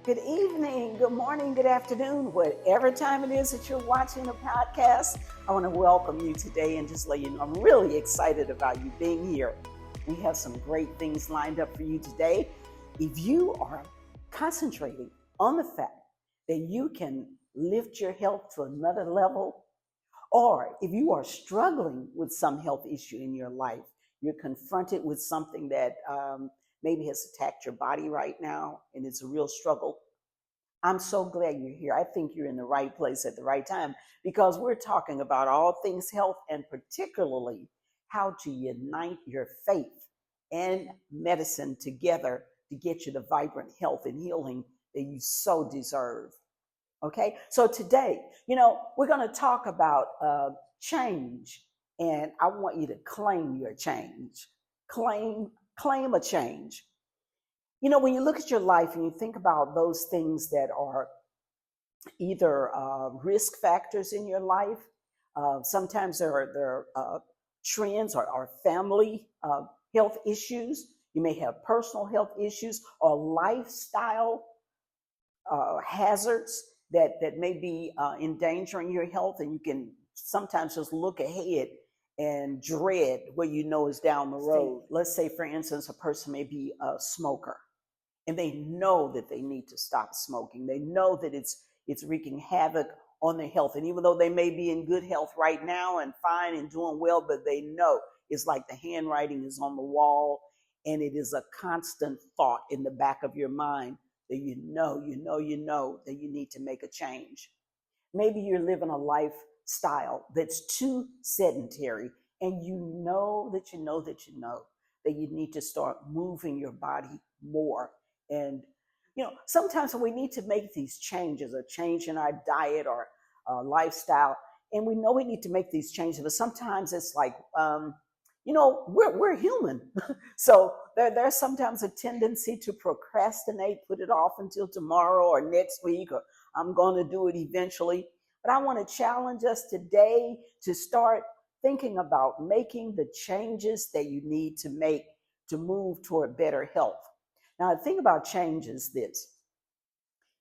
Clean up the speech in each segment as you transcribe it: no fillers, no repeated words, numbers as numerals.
Good evening, good morning, good afternoon, whatever time it is that you're watching the podcast. I want to welcome you today and just let you know I'm really excited about you being here. We have some great things lined up for you today. If you are concentrating on the fact that you can lift your health to another level, or if you are struggling with some health issue in your life, you're confronted with something that maybe has attacked your body right now and it's a real struggle. I'm so glad you're here. I think you're in the right place at the right time because we're talking about all things health and particularly how to unite your faith and medicine together to get you the vibrant health and healing that you so deserve. Okay, so today, we're going to talk about change, and I want you to claim your change. Claim a change. When you look at your life and you think about those things that are either risk factors in your life, sometimes there are trends or family health issues. You may have personal health issues or lifestyle hazards that may be endangering your health, and you can sometimes just look ahead and dread what you know is down the road. Let's say, for instance, a person may be a smoker and they know that they need to stop smoking. They know that it's wreaking havoc on their health. And even though they may be in good health right now and fine and doing well, but they know it's like the handwriting is on the wall, and it is a constant thought in the back of your mind that you know that you need to make a change. Maybe you're living a lifestyle that's too sedentary, and you know that you need to start moving your body more. And sometimes we need to make these changes, a change in our diet or lifestyle, and we know we need to make these changes, but sometimes it's like we're human. So there's sometimes a tendency to procrastinate, put it off until tomorrow or next week, or I'm going to do it eventually. But I want to challenge us today to start thinking about making the changes that you need to make to move toward better health. Now, the thing about change is this.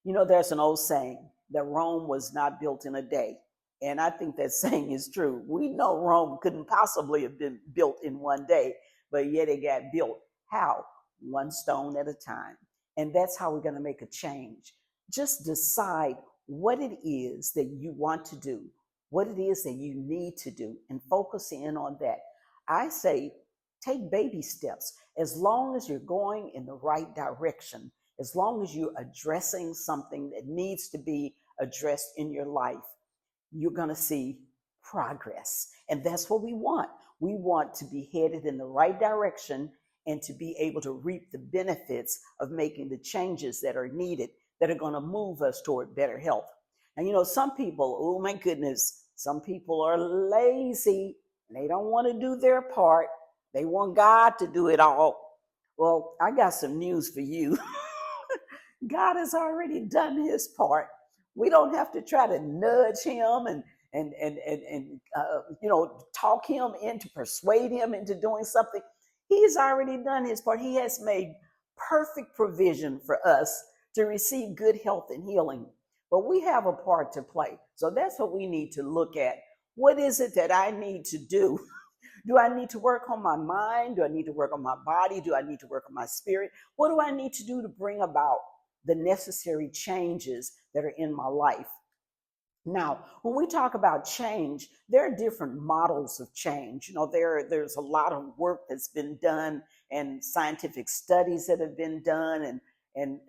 There's an old saying that Rome was not built in a day. And I think that saying is true. We know Rome couldn't possibly have been built in one day, but yet it got built. How? One stone at a time. And that's how we're going to make a change. Just decide what it is that you want to do, what it is that you need to do, and focus in on that. I say take baby steps. As long as you're going in the right direction, as long as you're addressing something that needs to be addressed in your life, you're going to see progress. And that's what we want. We want to be headed in the right direction and to be able to reap the benefits of making the changes that are needed that are going to move us toward better health. And some people, oh my goodness, some people are lazy and they don't want to do their part. They want God to do it all. Well, I got some news for you. God has already done his part. We don't have to try to nudge him and talk him into, persuade him into doing something. He's already done his part. He has made perfect provision for us to receive good health and healing. But we have a part to play. So that's what we need to look at. What is it that I need to do? Do I need to work on my mind? Do I need to work on my body? Do I need to work on my spirit? What do I need to do to bring about the necessary changes that are in my life? Now, when we talk about change, there are different models of change. There's a lot of work that's been done and scientific studies that have been done. And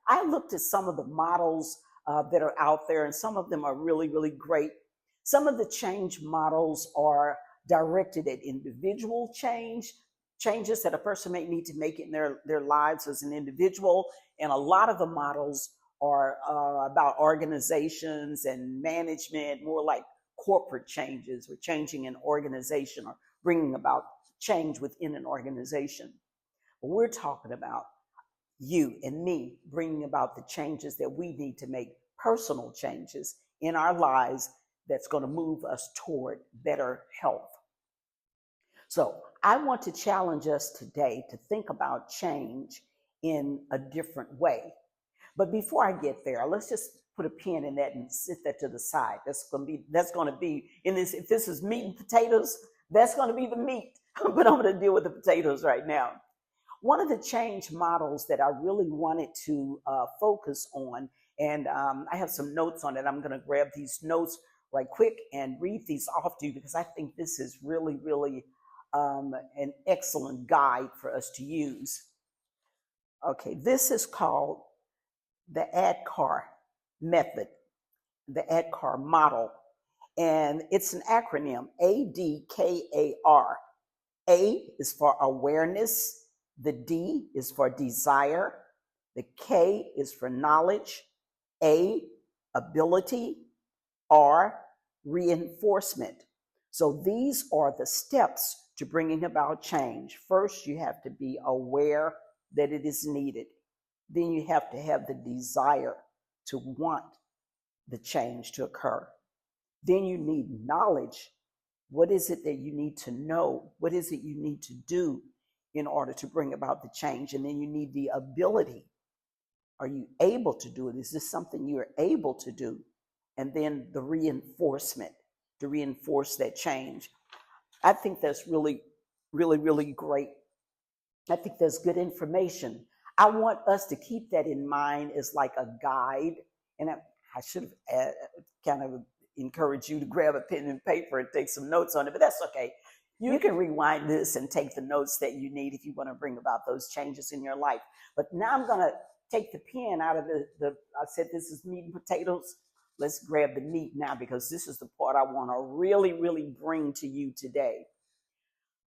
I looked at some of the models that are out there, and some of them are really, really great. Some of the change models are directed at individual changes that a person may need to make in their lives as an individual. And a lot of the models are about organizations and management, more like corporate changes or changing an organization or bringing about change within an organization. But we're talking about you and me bringing about the changes that we need to make, personal changes in our lives that's going to move us toward better health. So I want to challenge us today to think about change in a different way. But before I get there, let's just put a pin in that and sit that to the side. That's going to be in this. If this is meat and potatoes, that's going to be the meat. But I'm going to deal with the potatoes right now. One of the change models that I really wanted to focus on, and I have some notes on it. I'm going to grab these notes right quick and read these off to you because I think this is really, really an excellent guide for us to use. Okay, this is called the ADKAR method, the ADKAR model, and it's an acronym, ADKAR. A is for awareness, the D is for desire, the K is for knowledge, A, ability, R, reinforcement. So these are the steps to bringing about change. First, you have to be aware that it is needed. Then you have to have the desire to want the change to occur. Then you need knowledge. What is it that you need to know? What is it you need to do in order to bring about the change? And then you need the ability. Are you able to do it? Is this something you're able to do? And then the reinforcement to reinforce that change. I think that's really, really, really great. I think that's good information. I want us to keep that in mind as like a guide. And I should have kind of encouraged you to grab a pen and paper and take some notes on it, but that's okay. You can rewind this and take the notes that you need if you want to bring about those changes in your life. But now I'm going to take the pen out of I said this is meat and potatoes. Let's grab the meat now because this is the part I want to really, really bring to you today.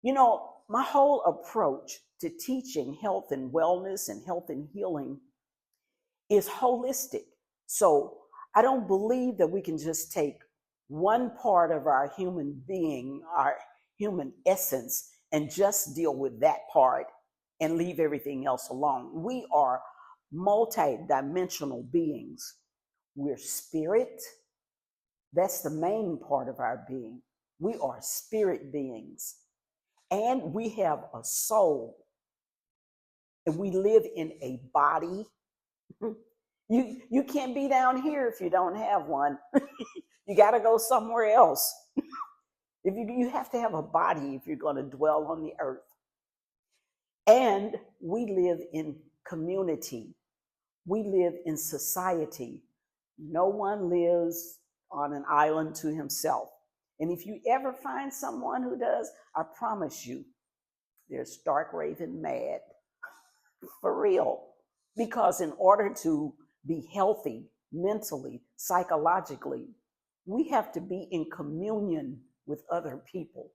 You know, my whole approach to teaching health and wellness and health and healing is holistic. So I don't believe that we can just take one part of our human being, our human essence, and just deal with that part and leave everything else alone. We are multi-dimensional beings. We're spirit. That's the main part of our being. We are spirit beings. And we have a soul. And we live in a body. You can't be down here if you don't have one. You got to go somewhere else. You have to have a body if you're going to dwell on the earth. And we live in community. We live in society. No one lives on an island to himself. And if you ever find someone who does, I promise you, they're stark raving mad. For real. Because in order to be healthy mentally, psychologically, we have to be in communion with other people.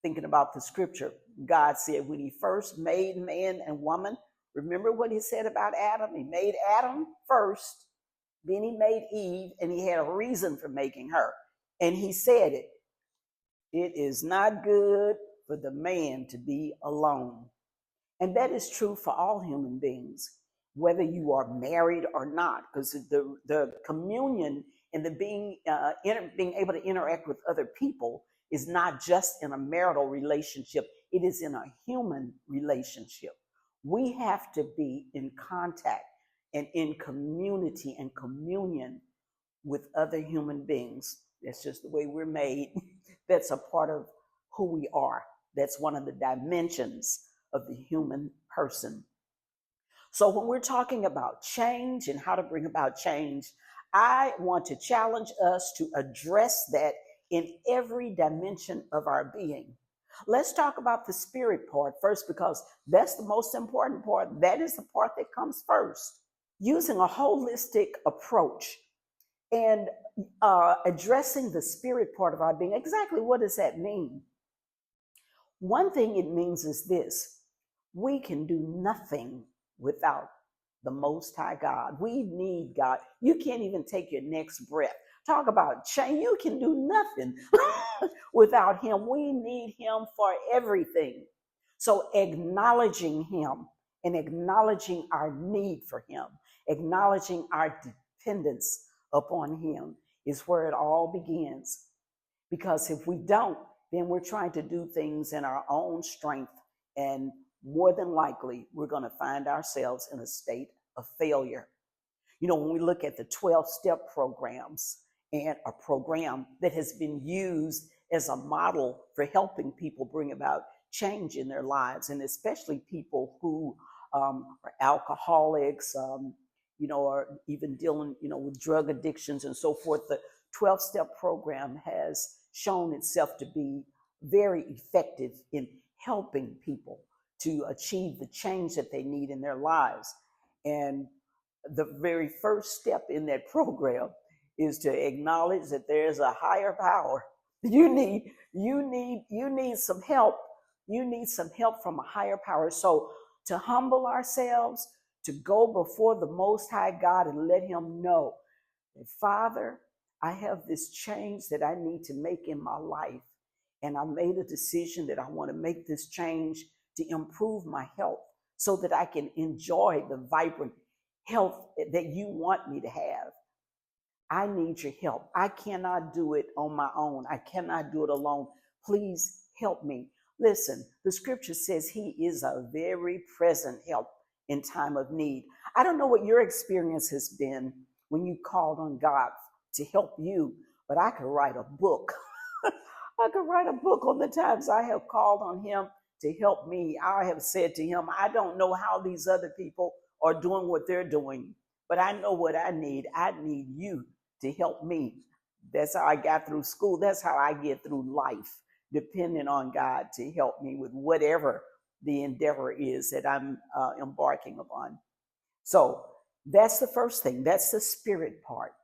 Thinking about the scripture, God said when he first made man and woman, remember what he said about Adam? He made Adam first, then he made Eve, and he had a reason for making her. And he said it is not good for the man to be alone. And that is true for all human beings, whether you are married or not, because the communion and the being able to interact with other people is not just in a marital relationship, it is in a human relationship. We have to be in contact and in community and communion with other human beings. That's just the way we're made. That's a part of who we are. That's one of the dimensions of the human person. So when we're talking about change and how to bring about change, I want to challenge us to address that in every dimension of our being. Let's talk about the spirit part first, because that's the most important part. That is the part that comes first. Using a holistic approach and addressing the spirit part of our being. Exactly what does that mean? One thing it means is this: we can do nothing without the Most High God. We need God. You can't even take your next breath. Talk about change. You can do nothing without him. We need him for everything. So acknowledging him and acknowledging our need for him, acknowledging our dependence upon him is where it all begins. Because if we don't, then we're trying to do things in our own strength, and more than likely, we're going to find ourselves in a state of failure. When we look at the 12-step programs, and a program that has been used as a model for helping people bring about change in their lives, and especially people who are alcoholics, or even dealing, with drug addictions and so forth. The 12-step program has shown itself to be very effective in helping people to achieve the change that they need in their lives. And the very first step in that program is to acknowledge that there's a higher power. You need some help. You need some help from a higher power. So to humble ourselves, to go before the Most High God and let him know that, Father, I have this change that I need to make in my life. And I made a decision that I want to make this change to improve my health so that I can enjoy the vibrant health that you want me to have. I need your help. I cannot do it on my own. I cannot do it alone. Please help me. Listen, the scripture says he is a very present help in time of need. I don't know what your experience has been when you called on God to help you, but I could write a book. I could write a book on the times I have called on him to help me. I have said to him, I don't know how these other people are doing what they're doing, but I know what I need. I need you to help me. That's how I got through school. That's how I get through life, depending on God to help me with whatever the endeavor is that I'm embarking upon. So that's the first thing. That's the spirit part.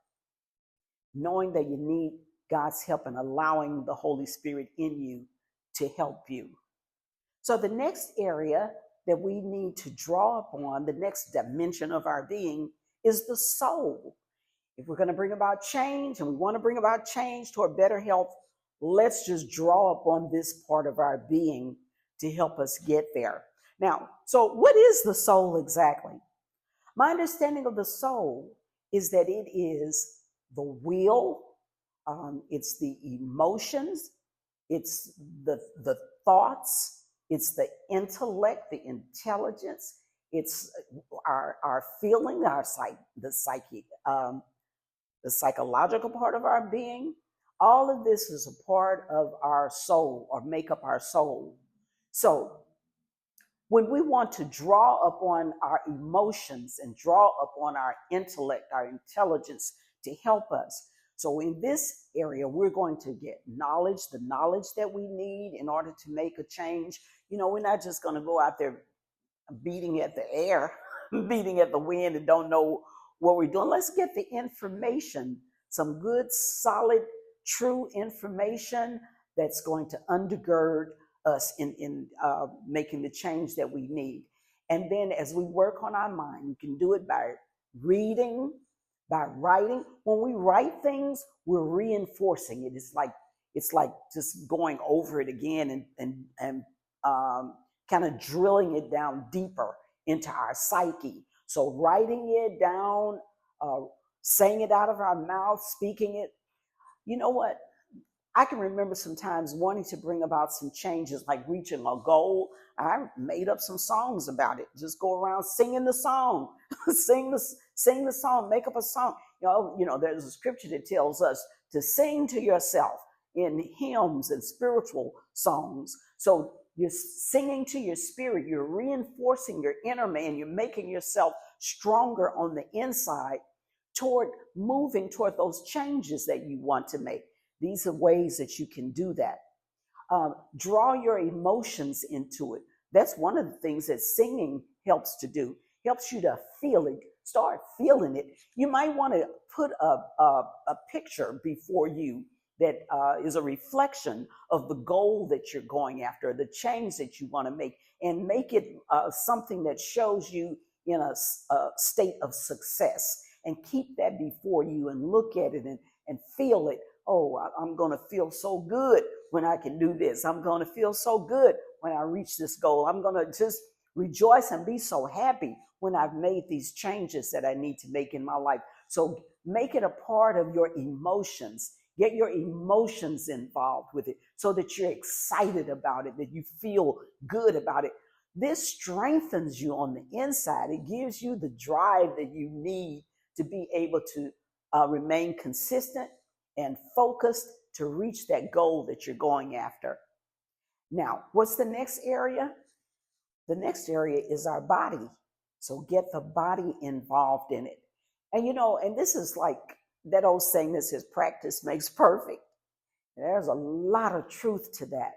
Knowing that you need God's help and allowing the Holy Spirit in you to help you. So the next area that we need to draw upon, the next dimension of our being, is the soul. If we're going to bring about change, and we want to bring about change toward better health, let's just draw upon this part of our being to help us get there. Now, so what is the soul exactly? My understanding of the soul is that it is the will, it's the emotions, it's the thoughts, it's the intellect, the intelligence, it's our feeling, the psychological part of our being. All of this is a part of our soul, or make up our soul. So when we want to draw upon our emotions and draw upon our intellect, our intelligence to help us. So in this area, we're going to get knowledge, the knowledge that we need in order to make a change. We're not just going to go out there beating at the air, beating at the wind, and don't know what we're doing. Let's get the information, some good, solid, true information that's going to undergird us in making the change that we need. And then as we work on our mind, we can do it by reading, by writing. When we write things, we're reinforcing it. It's like just going over it again and kind of drilling it down deeper into our psyche. So writing it down, saying it out of our mouth, speaking it. You know what? I can remember sometimes wanting to bring about some changes, like reaching a goal. I made up some songs about it. Just go around singing the song, sing the song, make up a song. There's a scripture that tells us to sing to yourself in hymns and spiritual songs. So you're singing to your spirit. You're reinforcing your inner man. You're making yourself stronger on the inside toward moving toward those changes that you want to make. These are ways that you can do that. Draw your emotions into it. That's one of the things that singing helps to do. Helps you to feel it. Start feeling it. You might want to put a picture before you that is a reflection of the goal that you're going after, the change that you want to make, and make it something that shows you in a state of success. And keep that before you and look at it and feel it. Oh, I'm going to feel so good when I can do this. I'm going to feel so good when I reach this goal. I'm going to just rejoice and be so happy when I've made these changes that I need to make in my life. So make it a part of your emotions. Get your emotions involved with it so that you're excited about it, that you feel good about it. This strengthens you on the inside. It gives you the drive that you need to be able to remain consistent and focused to reach that goal that you're going after. Now, what's the next area? The next area is our body. So get the body involved in it. And and this is like that old saying that says practice makes perfect. There's a lot of truth to that.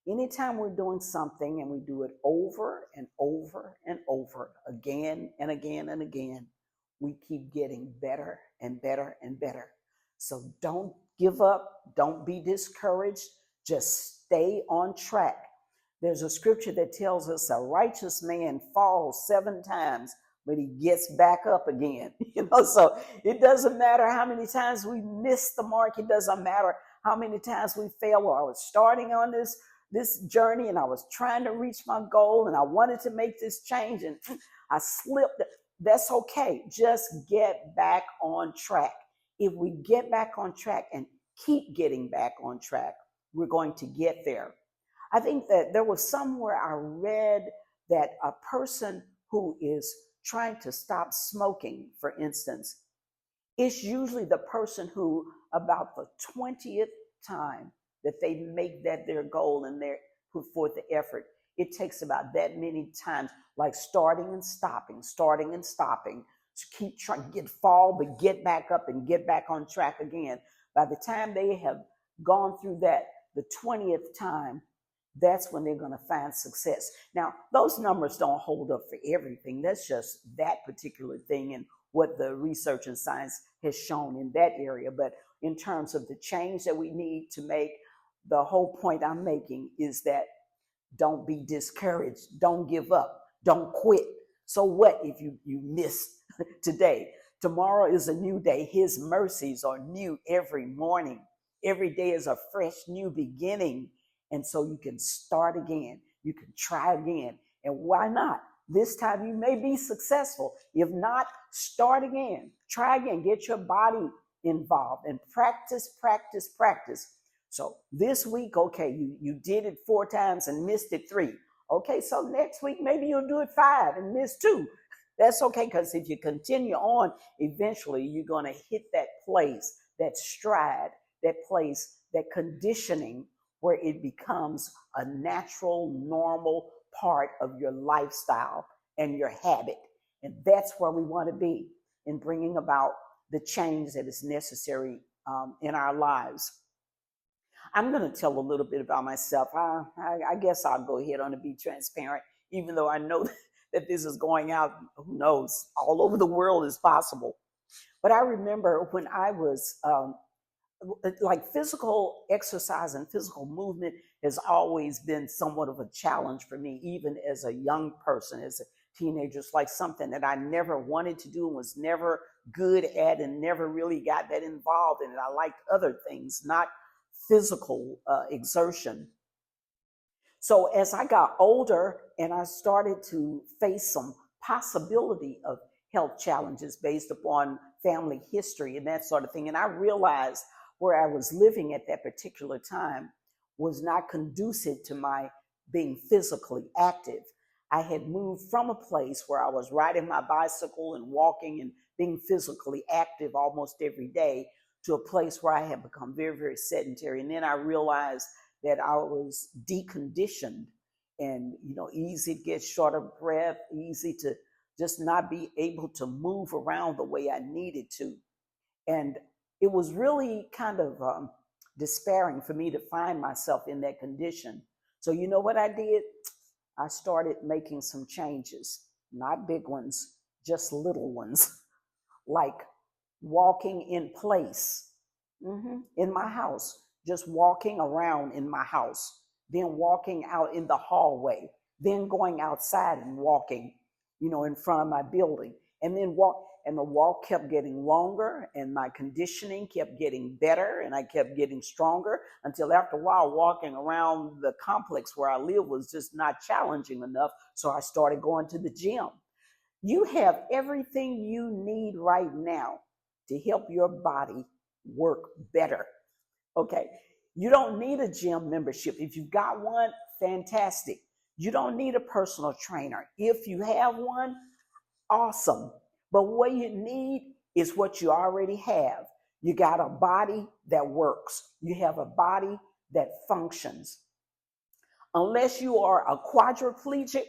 Anytime we're doing something and we do it over and over and over, again and again and again, we keep getting better and better and better. So don't give up. Don't be discouraged. Just stay on track. There's a scripture that tells us a righteous man falls 7 times, but he gets back up again. So it doesn't matter how many times we miss the mark. It doesn't matter how many times we fail. Well, I was starting on this journey and I was trying to reach my goal and I wanted to make this change and I slipped. That's okay. Just get back on track. If we get back on track and keep getting back on track, we're going to get there. I think that there was somewhere I read that a person who is trying to stop smoking, for instance, it's usually the person who about the 20th time that they make that their goal and they put forth the effort, it takes about that many times, like starting and stopping, to keep trying to fall, but get back up and get back on track again. By the time they have gone through that, the 20th time, that's when they're going to find success. Now, those numbers don't hold up for everything. That's just that particular thing and what the research and science has shown in that area. But in terms of the change that we need to make, the whole point I'm making is that don't be discouraged. Don't give up. Don't quit. So what if you miss today? Tomorrow is a new day. His mercies are new every morning. Every day is a fresh new beginning. And so you can start again. You can try again. And why not? This time you may be successful. If not, start again. Try again. Get your body involved and practice. So this week, okay, you did it 4 times and missed it 3. Okay, so next week, maybe you'll do it 5 and miss 2. That's okay, because if you continue on, eventually you're going to hit that place, that stride, that place, that conditioning where it becomes a natural, normal part of your lifestyle and your habit. And that's where we want to be in bringing about the change that is necessary in our lives. I'm going to tell a little bit about myself. I guess I'll go ahead on and be transparent, even though I know that this is going out, who knows, all over the world is possible. But I remember when I was like physical exercise and physical movement has always been somewhat of a challenge for me, even as a young person, as a teenager. It's like something that I never wanted to do and was never good at and never really got that involved in it. I liked other things, not physical exertion. So as I got older and I started to face some possibility of health challenges based upon family history and that sort of thing, and I realized where I was living at that particular time was not conducive to my being physically active. I had moved from a place where I was riding my bicycle and walking and being physically active almost every day to a place where I had become very, very sedentary. And then I realized that I was deconditioned and, easy to get short of breath, easy to just not be able to move around the way I needed to. And it was really kind of despairing for me to find myself in that condition. So you know what I did? I started making some changes, not big ones, just little ones, like walking in place in my house, just walking around in my house, then walking out in the hallway, then going outside and walking, in front of my building, and then the walk kept getting longer and my conditioning kept getting better and I kept getting stronger until after a while walking around the complex where I live was just not challenging enough. So I started going to the gym. You have everything you need right now to help your body work better. Okay. You don't need a gym membership. If you've got one, fantastic. You don't need a personal trainer. If you have one, awesome. But what you need is what you already have. You got a body that works. You have a body that functions. Unless you are a quadriplegic,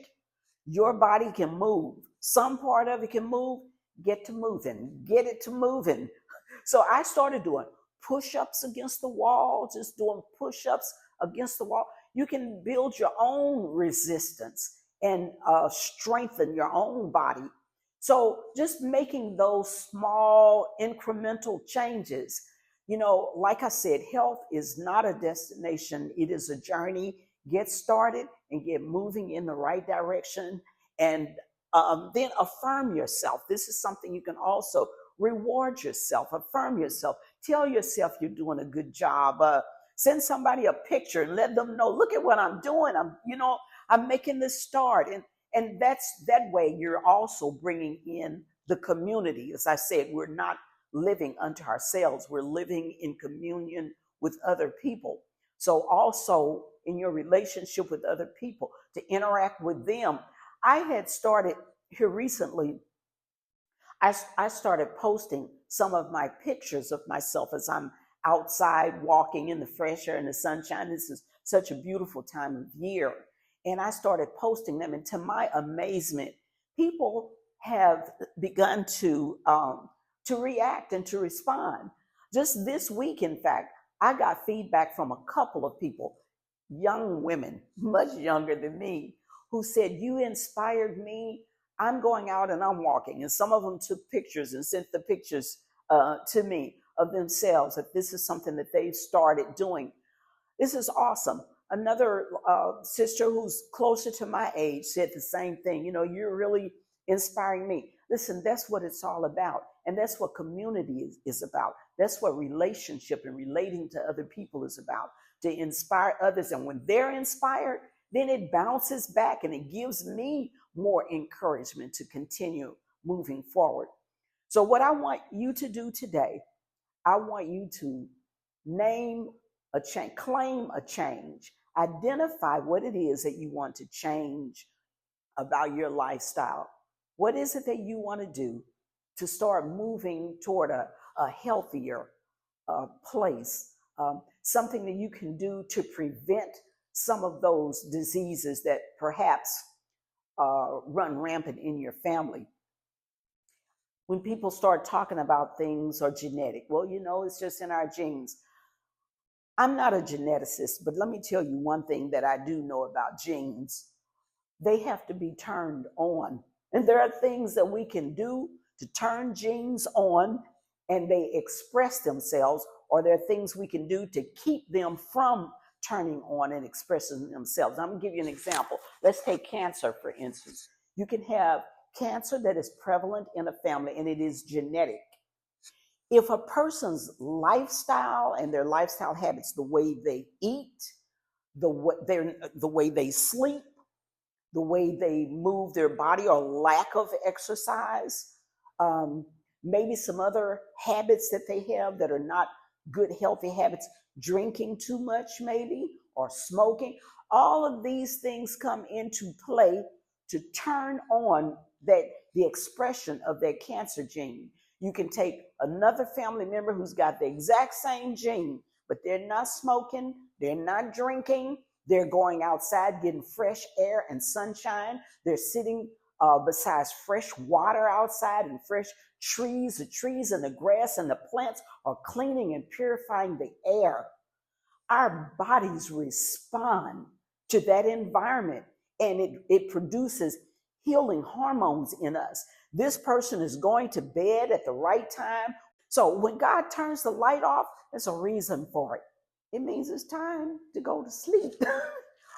your body can move. Some part of it can move. Get to moving. Get it to moving. So I started doing push-ups against the wall, just doing push-ups against the wall. You can build your own resistance and strengthen your own body. So just making those small incremental changes, like I said, health is not a destination. It is a journey. Get started and get moving in the right direction, and then affirm yourself. This is something you can also reward yourself, affirm yourself, tell yourself you're doing a good job. Send somebody a picture and let them know, look at what I'm doing. I'm making this start. And that way you're also bringing in the community. As I said, we're not living unto ourselves. We're living in communion with other people. So also in your relationship with other people, to interact with them. I had started here recently, I started posting some of my pictures of myself as I'm outside walking in the fresh air and the sunshine. This is such a beautiful time of year. And I started posting them. And to my amazement, people have begun to react and to respond. Just this week, in fact, I got feedback from a couple of people, young women, much younger than me, who said, you inspired me. I'm going out and I'm walking. And some of them took pictures and sent the pictures to me of themselves, that this is something that they've started doing. This is awesome. Another sister who's closer to my age said the same thing. You're really inspiring me. Listen, that's what it's all about. And that's what community is about. That's what relationship and relating to other people is about, to inspire others. And when they're inspired, then it bounces back and it gives me more encouragement to continue moving forward. So what I want you to do today, I want you to name a change, claim a change, identify what it is that you want to change about your lifestyle. What is it that you want to do to start moving toward a healthier place? Something that you can do to prevent some of those diseases that perhaps run rampant in your family. When people start talking about things are genetic, well, it's just in our genes. I'm not a geneticist, but let me tell you one thing that I do know about genes. They have to be turned on. And there are things that we can do to turn genes on and they express themselves, or there are things we can do to keep them from turning on and expressing themselves. I'm going to give you an example. Let's take cancer, for instance. You can have cancer that is prevalent in a family and it is genetic. If a person's lifestyle and their lifestyle habits, the way they eat, the way they sleep, the way they move their body or lack of exercise, maybe some other habits that they have that are not good, healthy habits, drinking too much maybe, or smoking, all of these things come into play to turn on the expression of that cancer gene. You can take another family member who's got the exact same gene, but they're not smoking, they're not drinking, they're going outside getting fresh air and sunshine, they're sitting beside fresh water outside and fresh trees. The trees and the grass and the plants are cleaning and purifying the air. Our bodies respond to that environment, and it produces healing hormones in us. This person is going to bed at the right time. So when God turns the light off, there's a reason for it. It means it's time to go to sleep.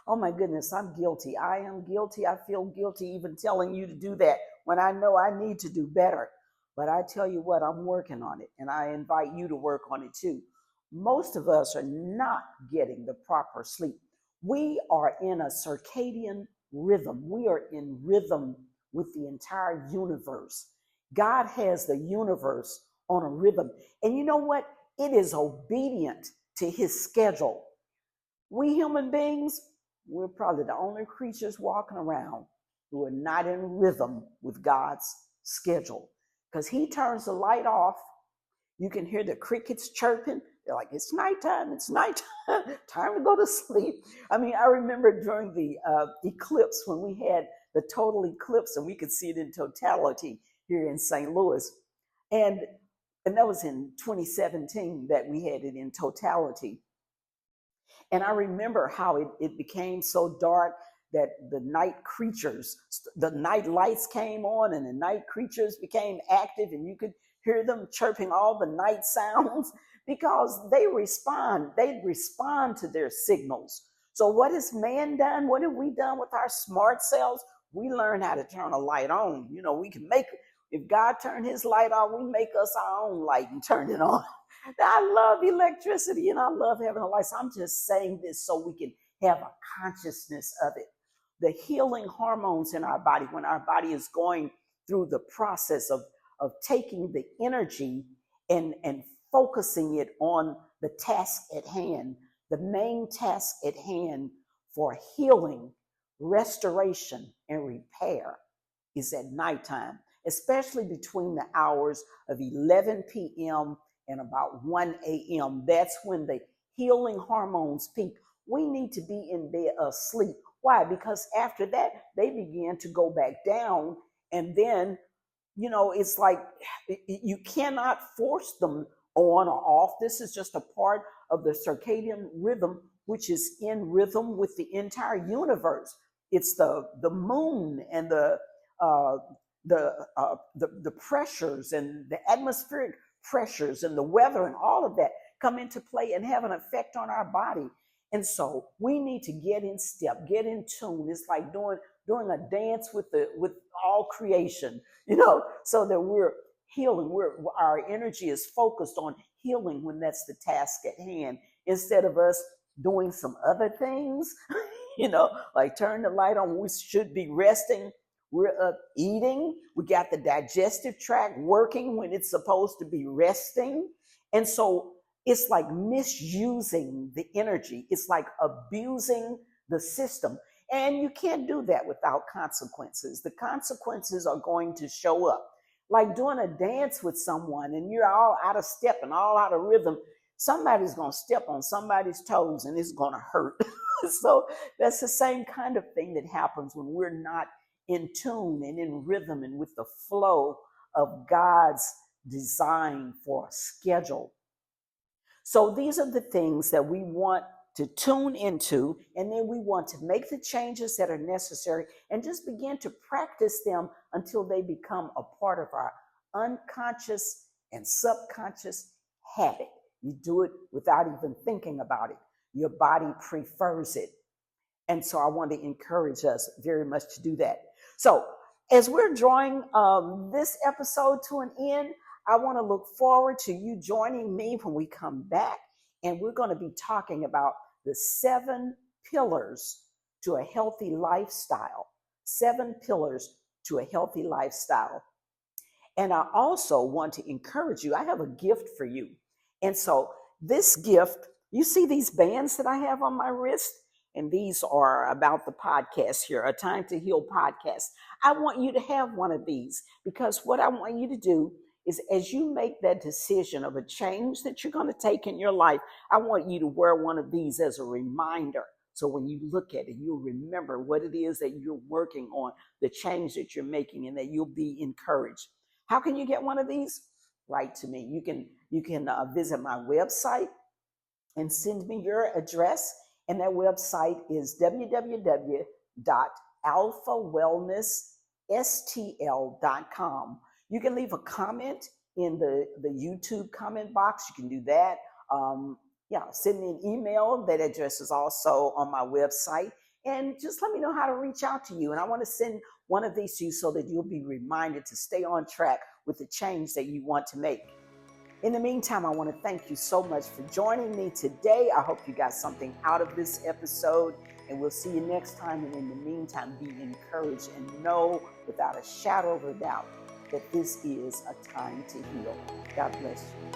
Oh my goodness, I'm guilty. I am guilty. I feel guilty even telling you to do that when I know I need to do better. But I tell you what, I'm working on it, and I invite you to work on it too. Most of us are not getting the proper sleep. We are in a circadian rhythm. We are in rhythm with the entire universe. God has the universe on a rhythm. And you know what? It is obedient to his schedule. We human beings, we're probably the only creatures walking around who are not in rhythm with God's schedule. because he turns the light off. You can hear the crickets chirping. They're like, it's nighttime, it's nighttime, time to go to sleep. I mean, I remember during the eclipse when we had the total eclipse and we could see it in totality here in St. Louis. And that was in 2017 that we had it in totality. And I remember how it became so dark that the night creatures, the night lights came on and the night creatures became active, and you could hear them chirping all the night sounds because they respond to their signals. So what has man done? What have we done with our smart cells? We learn how to turn a light on. You know, we can make, if God turned his light on, we make us our own light and turn it on. I love electricity and I love having a light. So I'm just saying this so we can have a consciousness of it. The healing hormones in our body, when our body is going through the process of taking the energy and focusing it on the task at hand, the main task at hand for healing, restoration, and repair is at nighttime, especially between the hours of 11 p.m. and about 1 a.m. That's when the healing hormones peak. We need to be in bed asleep. Why? Because after that, they begin to go back down. And then, you know, it's like you cannot force them on or off. This is just a part of the circadian rhythm, which is in rhythm with the entire universe. It's the moon and the pressures and the atmospheric pressures and the weather and all of that come into play and have an effect on our body. And so we need to get in step, get in tune. It's like doing a dance with all creation, you know, so that we're healing. Our energy is focused on healing when that's the task at hand, instead of us doing some other things, you know, like turn the light on. We should be resting. We're up eating. We got the digestive tract working when it's supposed to be resting. And so it's like misusing the energy. It's like abusing the system. And you can't do that without consequences. The consequences are going to show up. Like doing a dance with someone and you're all out of step and all out of rhythm. Somebody's going to step on somebody's toes and it's going to hurt. So that's the same kind of thing that happens when we're not in tune and in rhythm and with the flow of God's design for a schedule. So these are the things that we want to tune into, and then we want to make the changes that are necessary and just begin to practice them until they become a part of our unconscious and subconscious habit. You do it without even thinking about it. Your body prefers it. And so I want to encourage us very much to do that. So as we're drawing this episode to an end, I want to look forward to you joining me when we come back. And we're going to be talking about the 7 pillars to a healthy lifestyle. 7 pillars to a healthy lifestyle. And I also want to encourage you. I have a gift for you. And so this gift, you see these bands that I have on my wrist? And these are about the podcast here, A Time to Heal podcast. I want you to have one of these because what I want you to do is as you make that decision of a change that you're going to take in your life, I want you to wear one of these as a reminder. So when you look at it, you'll remember what it is that you're working on, the change that you're making, and that you'll be encouraged. How can you get one of these? Write to me. You can visit my website and send me your address. And that website is www.alphawellnessstl.com. You can leave a comment in the YouTube comment box. You can do that. Send me an email. That address is also on my website. And just let me know how to reach out to you. And I want to send one of these to you so that you'll be reminded to stay on track with the change that you want to make. In the meantime, I want to thank you so much for joining me today. I hope you got something out of this episode, and we'll see you next time. And in the meantime, be encouraged and know without a shadow of a doubt that this is a time to heal. God bless you.